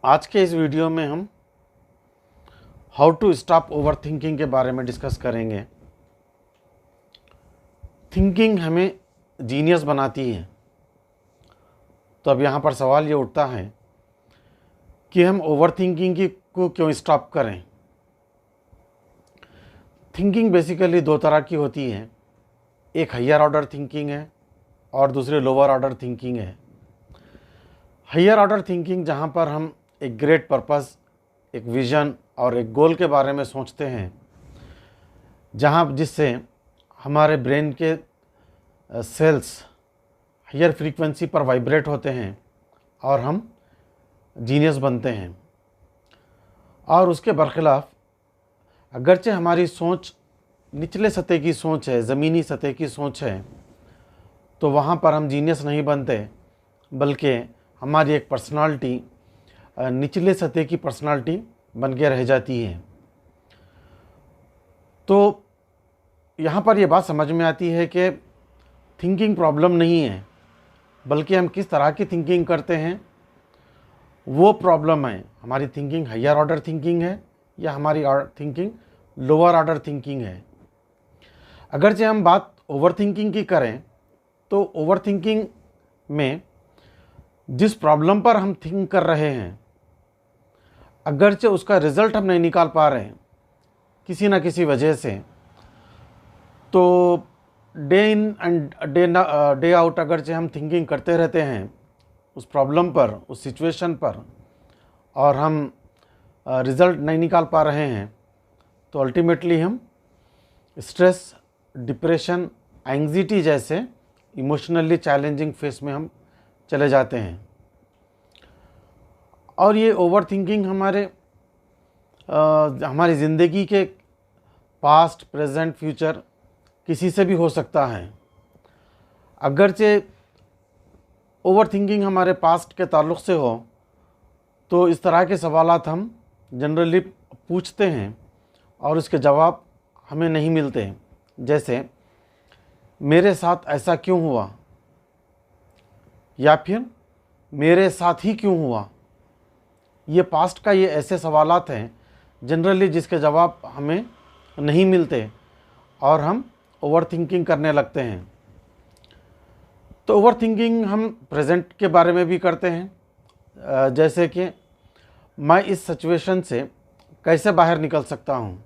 आज के इस वीडियो में हम how to stop overthinking के बारे में डिस्कस करेंगे। थिंकिंग हमें जीनियस बनाती है। तो अब यहाँ पर सवाल ये उठता है कि हम ओवर थिंकिंग को क्यों स्टॉप करें। थिंकिंग बेसिकली दो तरह की होती है, एक हायर ऑर्डर थिंकिंग है और दूसरी लोअर ऑर्डर थिंकिंग है। हायर ऑर्डर थिंकिंग जहाँ पर हम एक ग्रेट पर्पस, एक विज़न और एक गोल के बारे में सोचते हैं, जिससे हमारे ब्रेन के सेल्स हायर फ्रीक्वेंसी पर वाइब्रेट होते हैं और हम जीनियस बनते हैं। और उसके बरखिलाफ़ अगरचे हमारी सोच निचले सतह की सोच है, ज़मीनी सतह की सोच है, तो वहाँ पर हम जीनियस नहीं बनते, बल्कि हमारी एक पर्सनालिटी निचले सतह की पर्सनालिटी बन के रह जाती है। तो यहाँ पर यह बात समझ में आती है कि थिंकिंग प्रॉब्लम नहीं है, बल्कि हम किस तरह की थिंकिंग करते हैं वो प्रॉब्लम है। हमारी थिंकिंग हायर ऑर्डर थिंकिंग है या हमारी थिंकिंग लोअर ऑर्डर थिंकिंग है। अगरचे हम बात ओवर थिंकिंग की करें तो ओवर थिंकिंग में जिस प्रॉब्लम पर हम थिंक कर रहे हैं, अगरचे उसका रिज़ल्ट हम नहीं निकाल पा रहे हैं किसी ना किसी वजह से, तो day in and day out अगरचे हम थिंकिंग करते रहते हैं उस प्रॉब्लम पर, उस सिचुएशन पर, और हम रिज़ल्ट नहीं निकाल पा रहे हैं, तो अल्टीमेटली हम स्ट्रेस, डिप्रेशन, एंग्जाइटी जैसे इमोशनली चैलेंजिंग फेस में हम चले जाते हैं। और ये ओवर थिंकिंग हमारी ज़िंदगी के पास्ट, प्रेजेंट, फ्यूचर किसी से भी हो सकता है। अगरचे ओवर थिंकिंग हमारे पास्ट के ताल्लुक़ से हो तो इस तरह के सवालात हम जनरली पूछते हैं और उसके जवाब हमें नहीं मिलते। जैसे मेरे साथ ऐसा क्यों हुआ, या फिर मेरे साथ ही क्यों हुआ। ये पास्ट का ये ऐसे सवालात हैं जनरली जिसके जवाब हमें नहीं मिलते और हम ओवर थिंकिंग करने लगते हैं। तो ओवर थिंकिंग हम प्रेजेंट के बारे में भी करते हैं, जैसे कि मैं इस सिचुएशन से कैसे बाहर निकल सकता हूँ।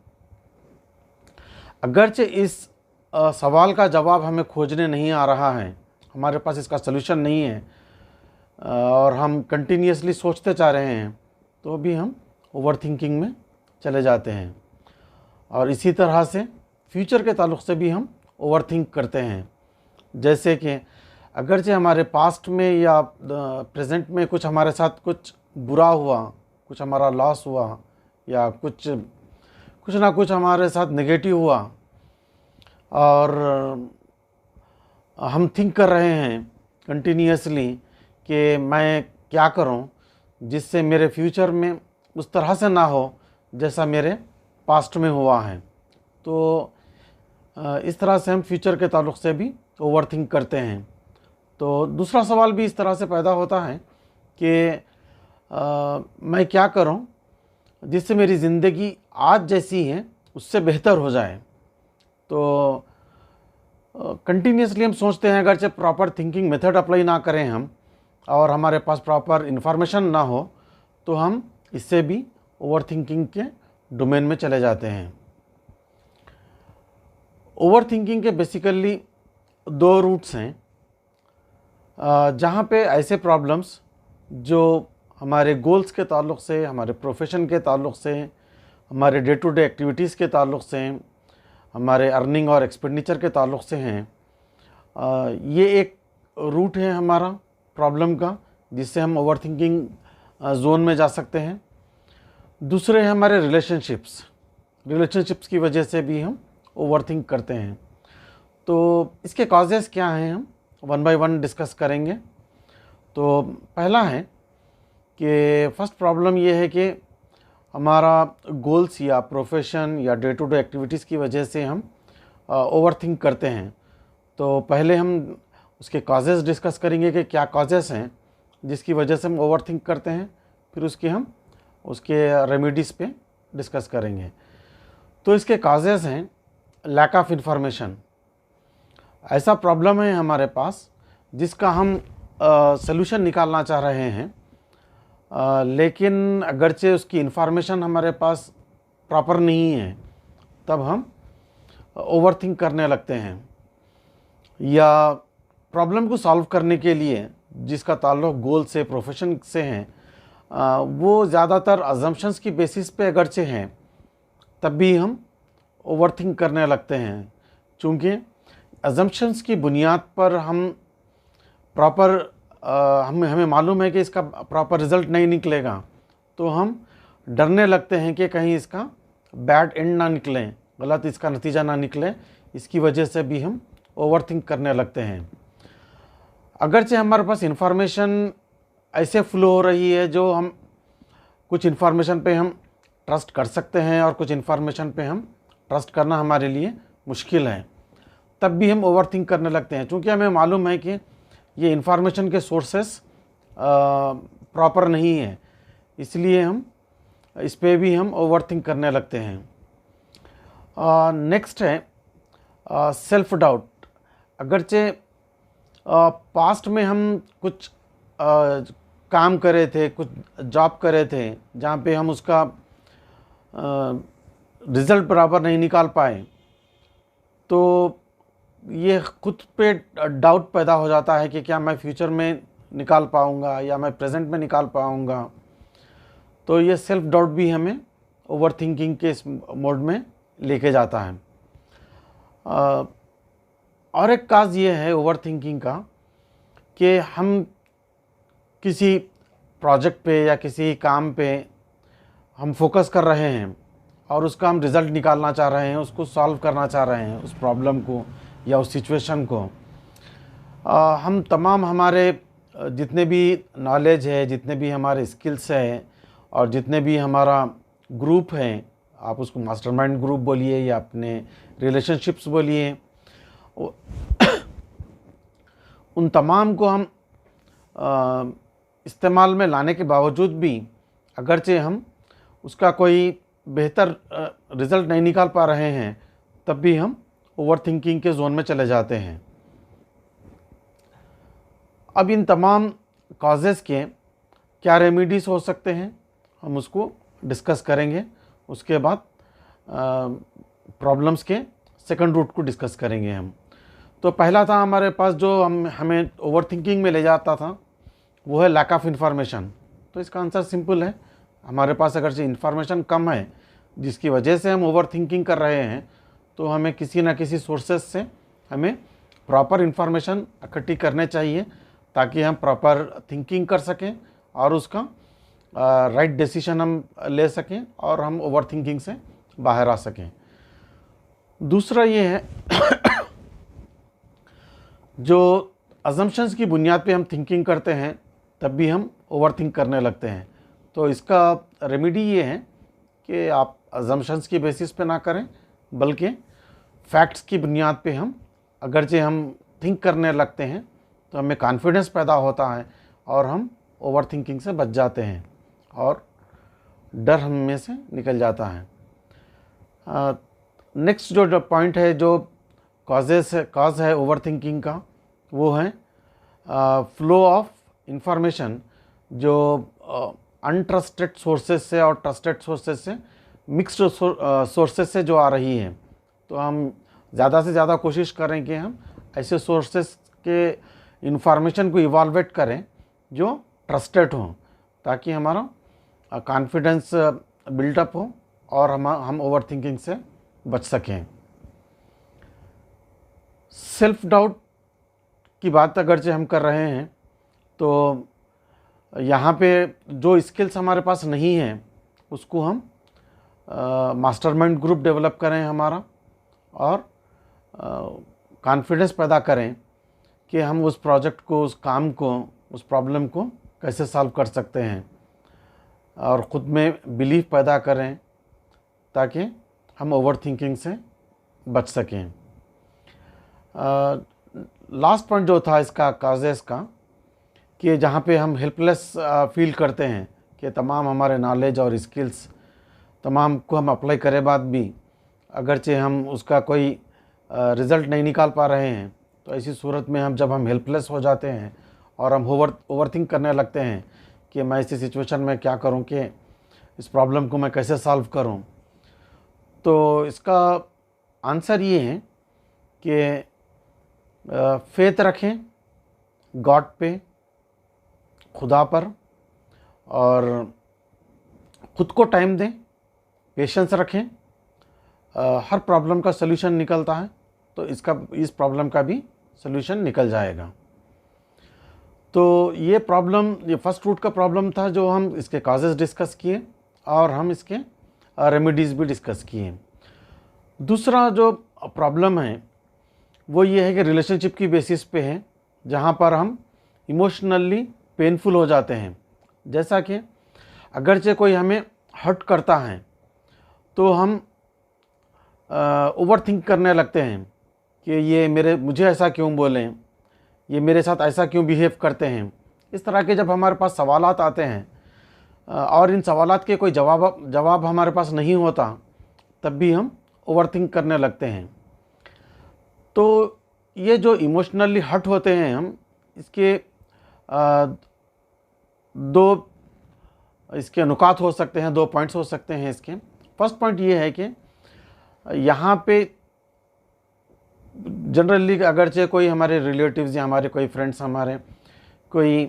अगरचे इस सवाल का जवाब हमें खोजने नहीं आ रहा है, हमारे पास इसका सलूशन नहीं है और हम कंटिन्यूसली सोचते जा रहे हैं, तो भी हम ओवर थिंकिंग में चले जाते हैं। और इसी तरह से फ्यूचर के ताल्लुक़ से भी हम ओवर थिंक करते हैं। जैसे कि अगरचे हमारे पास्ट में या प्रेजेंट में कुछ हमारे साथ कुछ बुरा हुआ, कुछ हमारा लॉस हुआ, या कुछ ना कुछ हमारे साथ नेगेटिव हुआ, और हम थिंक कर रहे हैं कंटिन्यूसली कि मैं क्या करूं जिससे मेरे फ्यूचर में उस तरह से ना हो जैसा मेरे पास्ट में हुआ है। तो इस तरह से हम फ्यूचर के ताल्लुक़ से भी ओवर थिंक करते हैं। तो दूसरा सवाल भी इस तरह से पैदा होता है कि मैं क्या करूं जिससे मेरी ज़िंदगी आज जैसी है उससे बेहतर हो जाए। तो कंटिन्यूसली हम सोचते हैं, अगरचे प्रॉपर थिंकिंग मेथड अप्लाई ना करें हम और हमारे पास प्रॉपर इन्फॉर्मेशन ना हो, तो हम इससे भी ओवर थिंकिंग के डोमेन में चले जाते हैं। ओवर थिंकिंग के बेसिकली दो रूट्स हैं, जहाँ पे ऐसे प्रॉब्लम्स जो हमारे गोल्स के ताल्लुक़ से, हमारे प्रोफेशन के ताल्लुक़ से, हमारे डे टू डे एक्टिविटीज़ के ताल्लुक़ से, हमारे अर्निंग और एक्सपेंडिचर के ताल्लुक़ से हैं, ये एक रूट है हमारा प्रॉब्लम का, जिससे हम ओवर थिंकिंग जोन में जा सकते हैं। दूसरे हैं हमारे रिलेशनशिप्स की वजह से भी हम ओवर थिंक करते हैं। तो इसके कॉजेज़ क्या हैं हम वन बाय वन डिस्कस करेंगे। तो पहला है कि फर्स्ट प्रॉब्लम ये है कि हमारा गोल्स या प्रोफेशन या डे टू डे एक्टिविटीज़ की वजह से हम ओवर थिंक करते हैं। तो पहले हम उसके कॉजेज़ डिस्कस करेंगे कि क्या कॉजेज़ हैं जिसकी वजह से हम ओवर थिंक करते हैं। फिर उसके रेमेडीज़ पे डिस्कस करेंगे। तो इसके काजेज़ हैं लैक ऑफ इंफॉर्मेशन। ऐसा प्रॉब्लम है हमारे पास जिसका हम सल्यूशन निकालना चाह रहे हैं, लेकिन अगरचे उसकी इंफॉर्मेशन हमारे पास प्रॉपर नहीं है, तब हम ओवरथिंक करने लगते हैं। या प्रॉब्लम को सॉल्व करने के लिए जिसका ताल्लुक़ गोल से, प्रोफेशन से है, वो ज़्यादातर अजम्पशंस की बेसिस पे अगरचे हैं, तब भी हम ओवरथिंक करने लगते हैं। चूँकि अजम्पशंस की बुनियाद पर हम प्रॉपर हमें मालूम है कि इसका प्रॉपर रिज़ल्ट नहीं निकलेगा, तो हम डरने लगते हैं कि कहीं इसका बैड एंड ना निकले, गलत इसका नतीजा ना निकले। इसकी वजह से भी हम ओवरथिंक करने लगते हैं। अगरचे हमारे पास इंफॉर्मेशन ऐसे फ्लो हो रही है जो हम कुछ इंफॉर्मेशन पे हम ट्रस्ट कर सकते हैं और कुछ इंफॉर्मेशन पे हम ट्रस्ट करना हमारे लिए मुश्किल है, तब भी हम ओवरथिंक करने लगते हैं। क्योंकि हमें मालूम है कि ये इंफॉर्मेशन के सोर्सेस प्रॉपर नहीं है, इसलिए हम इस पे भी हम ओवरथिंक करने लगते हैं। नेक्स्ट है सेल्फ डाउट। अगरचे पास्ट में हम कुछ काम करे थे, कुछ जॉब करे थे जहाँ पे हम उसका रिज़ल्ट बराबर नहीं निकाल पाए, तो ये खुद पे डाउट पैदा हो जाता है कि क्या मैं फ्यूचर में निकाल पाऊँगा या मैं प्रेजेंट में निकाल पाऊँगा। तो ये सेल्फ डाउट भी हमें ओवरथिंकिंग के इस मोड में लेके जाता है। और एक काज ये है ओवरथिंकिंग का कि हम किसी प्रोजेक्ट पे या किसी काम पे हम फोकस कर रहे हैं और उसका हम रिज़ल्ट निकालना चाह रहे हैं, उसको सॉल्व करना चाह रहे हैं, उस प्रॉब्लम को या उस सिचुएशन को। हम तमाम हमारे जितने भी नॉलेज है, जितने भी हमारे स्किल्स हैं और जितने भी हमारा ग्रुप है, आप उसको मास्टरमाइंड ग्रुप बोलिए या अपने रिलेशनशिप्स बोलिए, उन तमाम को हम इस्तेमाल में लाने के बावजूद भी अगरचे हम उसका कोई बेहतर रिज़ल्ट नहीं निकाल पा रहे हैं, तब भी हम ओवरथिंकिंग के जोन में चले जाते हैं। अब इन तमाम कॉजेज़ के क्या रेमेडीज़ हो सकते हैं, हम उसको डिस्कस करेंगे। उसके बाद प्रॉब्लम्स के सेकंड रूट को डिस्कस करेंगे हम। तो पहला था हमारे पास जो हमें ओवरथिंकिंग में ले जाता था, वो है लैक ऑफ इन्फॉर्मेशन। तो इसका आंसर सिंपल है, हमारे पास अगर से इन्फॉर्मेशन कम है जिसकी वजह से हम ओवरथिंकिंग कर रहे हैं, तो हमें किसी न किसी सोर्सेज से हमें प्रॉपर इन्फॉर्मेशन इकट्ठी करने चाहिए ताकि हम प्रॉपर थिंकिंग कर सकें और उसका राइट डिसीजन हम ले सकें और हम ओवरथिंकिंग से बाहर आ सकें। दूसरा ये है जो अजम्पशंस की बुनियाद पे हम थिंकिंग करते हैं, तब भी हम ओवरथिंक करने लगते हैं। तो इसका रेमेडी ये है कि आप अजम्पशंस की बेसिस पे ना करें, बल्कि फैक्ट्स की बुनियाद पे हम अगरचे हम थिंक करने लगते हैं, तो हमें कॉन्फिडेंस पैदा होता है और हम ओवरथिंकिंग से बच जाते हैं और डर हम में से निकल जाता है। नेक्स्ट जो पॉइंट है, जो कॉज है ओवरथिंकिंग का, वो है फ्लो ऑफ इंफॉर्मेशन जो अनट्रस्टेड सोर्सेज से और ट्रस्टेड सोर्सेज से, मिक्स्ड सोर्सेज से जो आ रही है। तो हम ज़्यादा से ज़्यादा कोशिश करें कि हम ऐसे सोर्सेज के इंफॉर्मेशन को इवाल्वेट करें जो ट्रस्टेड हों, ताकि हमारा कॉन्फिडेंस बिल्डअप हो और हम ओवरथिंकिंग से बच सकें। सेल्फ डाउट की बात अगरचे हम कर रहे हैं, तो यहाँ पे जो स्किल्स हमारे पास नहीं हैं उसको हम मास्टरमाइंड ग्रुप डेवलप करें हमारा, और कॉन्फिडेंस पैदा करें कि हम उस प्रोजेक्ट को, उस काम को, उस प्रॉब्लम को कैसे सॉल्व कर सकते हैं, और ख़ुद में बिलीफ पैदा करें ताकि हम ओवरथिंकिंग से बच सकें। लास्ट पॉइंट जो था इसका काजेस का, कि जहाँ पे हम हेल्पलेस फील करते हैं कि तमाम हमारे नॉलेज और स्किल्स तमाम को हम अप्लाई करे बाद भी अगरचे हम उसका कोई रिज़ल्ट नहीं निकाल पा रहे हैं, तो ऐसी सूरत में जब हम हेल्पलेस हो जाते हैं और हम ओवरथिंक करने लगते हैं कि मैं ऐसी सिचुएशन में क्या करूं, कि इस प्रॉब्लम को मैं कैसे सॉल्व करूं। तो इसका आंसर ये है कि फेथ रखें गॉड पे, खुदा पर, और ख़ुद को टाइम दें, पेशेंस रखें। हर प्रॉब्लम का सलूशन निकलता है, तो इस प्रॉब्लम का भी सलूशन निकल जाएगा। तो ये फर्स्ट रूट का प्रॉब्लम था, जो हम इसके काजेज़ डिस्कस किए और हम इसके रेमेडीज़ भी डिस्कस किए। दूसरा जो प्रॉब्लम है वो ये है कि रिलेशनशिप की बेसिस पे है, जहाँ पर हम इमोशनली पेनफुल हो जाते हैं। जैसा कि अगरचे कोई हमें हर्ट करता है तो हम ओवरथिंक करने लगते हैं कि ये मुझे ऐसा क्यों बोलें, ये मेरे साथ ऐसा क्यों बिहेव करते हैं। इस तरह के जब हमारे पास सवालात आते हैं और इन सवालात के कोई जवाब हमारे पास नहीं होता, तब भी हम ओवरथिंक करने लगते हैं। तो ये जो इमोशनली हर्ट होते हैं हम, इसके दो इसके नुकात हो सकते हैं, 2 पॉइंट्स हो सकते हैं इसके। फर्स्ट पॉइंट ये है कि यहाँ पे जनरली अगरचे कोई हमारे रिलेटिव्स या हमारे कोई फ्रेंड्स हमारे कोई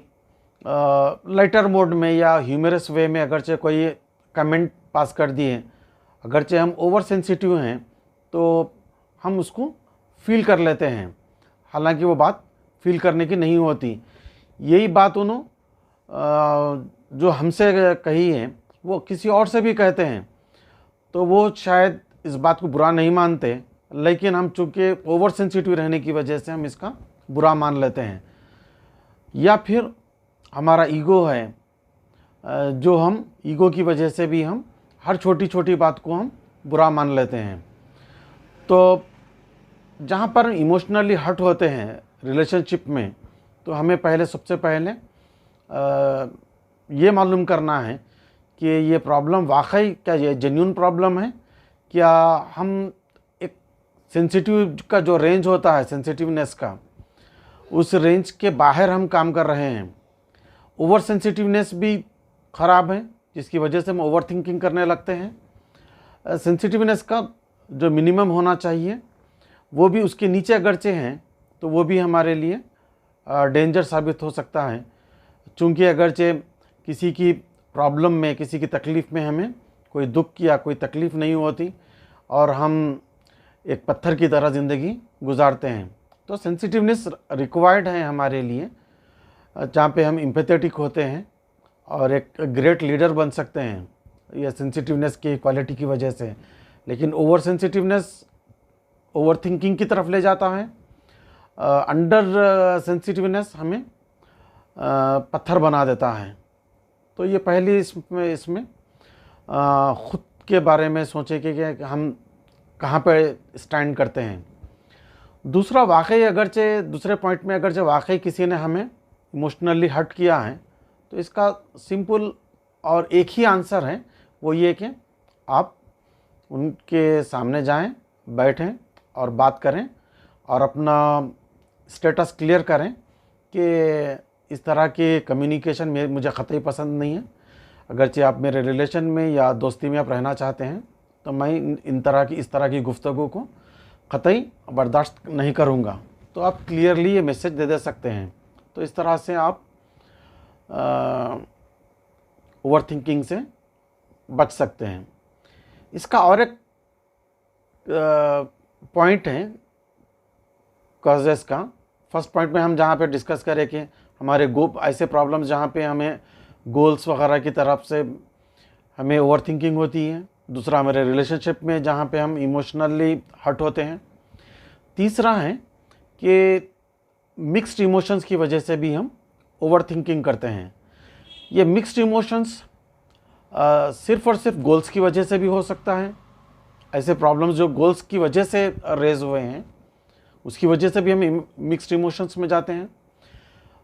लाइटर मोड में या ह्यूमरस वे में अगरचे कोई कमेंट पास कर दिए, अगरचे हम ओवर सेंसिटिव हैं तो हम उसको फील कर लेते हैं, हालांकि वो बात फील करने की नहीं होती। यही बात उन्होंने जो हमसे कही है वो किसी और से भी कहते हैं, तो वो शायद इस बात को बुरा नहीं मानते, लेकिन हम चूँकि ओवर सेंसिटिव रहने की वजह से हम इसका बुरा मान लेते हैं। या फिर हमारा ईगो है, जो हम ईगो की वजह से भी हम हर छोटी छोटी बात को हम बुरा मान लेते हैं। तो जहाँ पर इमोशनली हर्ट होते हैं रिलेशनशिप में, तो हमें सबसे पहले ये मालूम करना है कि ये प्रॉब्लम वाकई क्या ये जेन्युइन प्रॉब्लम है, क्या हम एक सेंसिटिव का जो रेंज होता है सेंसिटिवनेस का, उस रेंज के बाहर हम काम कर रहे हैं। ओवर सेंसिटिवनेस भी ख़राब है, जिसकी वजह से हम ओवर थिंकिंग करने लगते हैं। सेंसिटिवनेस का जो मिनिमम होना चाहिए वो भी उसके नीचे अगरचे हैं, तो वो भी हमारे लिए डेंजर साबित हो सकता है। चूँकि अगरचे किसी की प्रॉब्लम में, किसी की तकलीफ़ में हमें कोई दुख या कोई तकलीफ़ नहीं होती और हम एक पत्थर की तरह ज़िंदगी गुजारते हैं, तो सेंसिटिवनेस रिक्वायर्ड है हमारे लिए, जहाँ पे हम एम्पैथेटिक होते हैं और एक ग्रेट लीडर बन सकते हैं या सेंसिटिवनेस की क्वालिटी की वजह से। लेकिन ओवर सेंसिटिवनेस ओवर थिंकिंग की तरफ ले जाता है, अंडर सेंसिटिवनेस हमें पत्थर बना देता है। तो ये पहली इसमें ख़ुद के बारे में सोचे कि हम कहाँ पे स्टैंड करते हैं। दूसरा, दूसरे पॉइंट में अगरचे वाकई किसी ने हमें इमोशनली हर्ट किया है, तो इसका सिंपल और एक ही आंसर है, वो ये कि आप उनके सामने जाएं, बैठें और बात करें और अपना स्टेटस क्लियर करें कि इस तरह की कम्युनिकेशन मुझे क़तई पसंद नहीं है। अगरचे आप मेरे रिलेशन में या दोस्ती में आप रहना चाहते हैं, तो मैं इस तरह की गुफ्तगू को क़तई बर्दाश्त नहीं करूँगा। तो आप क्लियरली ये मैसेज दे सकते हैं। तो इस तरह से आप ओवर थिंकिंग से बच सकते हैं। इसका और एक पॉइंट है कॉजेस का। फर्स्ट पॉइंट में हम जहाँ पे डिस्कस करें कि हमारे ऐसे प्रॉब्लम्स जहाँ पे हमें गोल्स वगैरह की तरफ से हमें ओवर थिंकिंग होती है। दूसरा, हमारे रिलेशनशिप में जहाँ पे हम इमोशनली हर्ट होते हैं। तीसरा है कि मिक्स्ड इमोशंस की वजह से भी हम ओवर थिंकिंग करते हैं। ये मिक्स्ड इमोशंस सिर्फ़ और सिर्फ गोल्स की वजह से भी हो सकता है। ऐसे प्रॉब्लम्स जो गोल्स की वजह से रेज हुए हैं, उसकी वजह से भी हम मिक्स्ड इमोशंस में जाते हैं।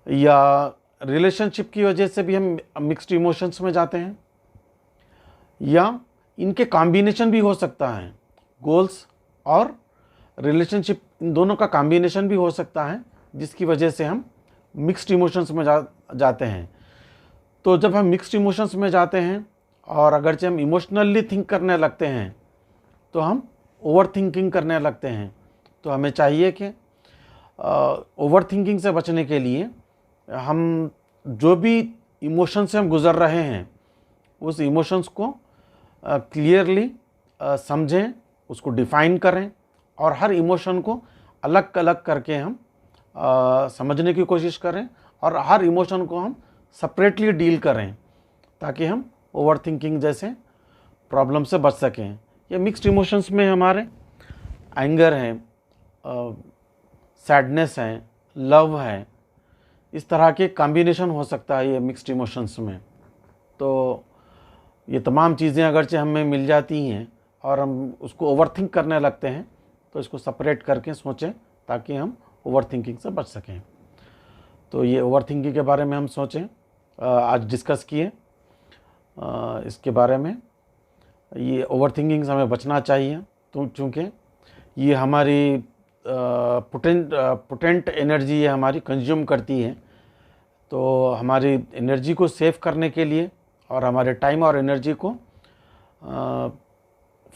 या रिलेशनशिप की वजह से भी हम मिक्स्ड इमोशंस में जाते हैं, या इनके कॉम्बिनेशन भी हो सकता है। गोल्स और रिलेशनशिप, इन दोनों का कॉम्बिनेशन भी हो सकता है, जिसकी वजह से हम मिक्स्ड इमोशंस में जाते हैं। तो जब हम मिक्स्ड इमोशंस में जाते हैं और अगरचे हम इमोशनली थिंक करने लगते हैं तो हम ओवर थिंकिंग करने लगते हैं। तो हमें चाहिए कि ओवर थिंकिंग से बचने के लिए हम जो भी इमोशन से हम गुज़र रहे हैं उस इमोशंस को क्लियरली समझें, उसको डिफ़ाइन करें और हर इमोशन को अलग अलग करके हम समझने की कोशिश करें और हर इमोशन को हम सेपरेटली डील करें, ताकि हम ओवर थिंकिंग जैसे प्रॉब्लम से बच सकें। ये मिक्स्ड इमोशंस में हमारे एंगर है, सैडनेस है, लव है, इस तरह के कॉम्बिनेशन हो सकता है ये मिक्स्ड इमोशंस में। तो ये तमाम चीज़ें अगरचे हमें मिल जाती हैं और हम उसको ओवर थिंक करने लगते हैं, तो इसको सेपरेट करके सोचें ताकि हम ओवर थिंकिंग से बच सकें। तो ये ओवर थिंकिंग के बारे में हम सोचें, आज डिस्कस किए इसके बारे में। ये ओवर थिंकिंग से हमें बचना चाहिए, तो चूँकि ये हमारी पोटेंट एनर्जी ये हमारी कंज्यूम करती है। तो हमारी एनर्जी को सेव करने के लिए और हमारे टाइम और एनर्जी को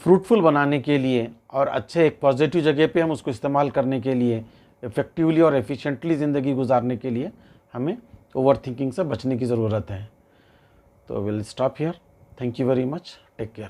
फ्रूटफुल बनाने के लिए और अच्छे एक पॉजिटिव जगह पे हम उसको इस्तेमाल करने के लिए, इफ़ेक्टिवली और एफिशिएंटली ज़िंदगी गुजारने के लिए हमें ओवर थिंकिंग से बचने की ज़रूरत है। तो will stop here. Thank you very much. Take care.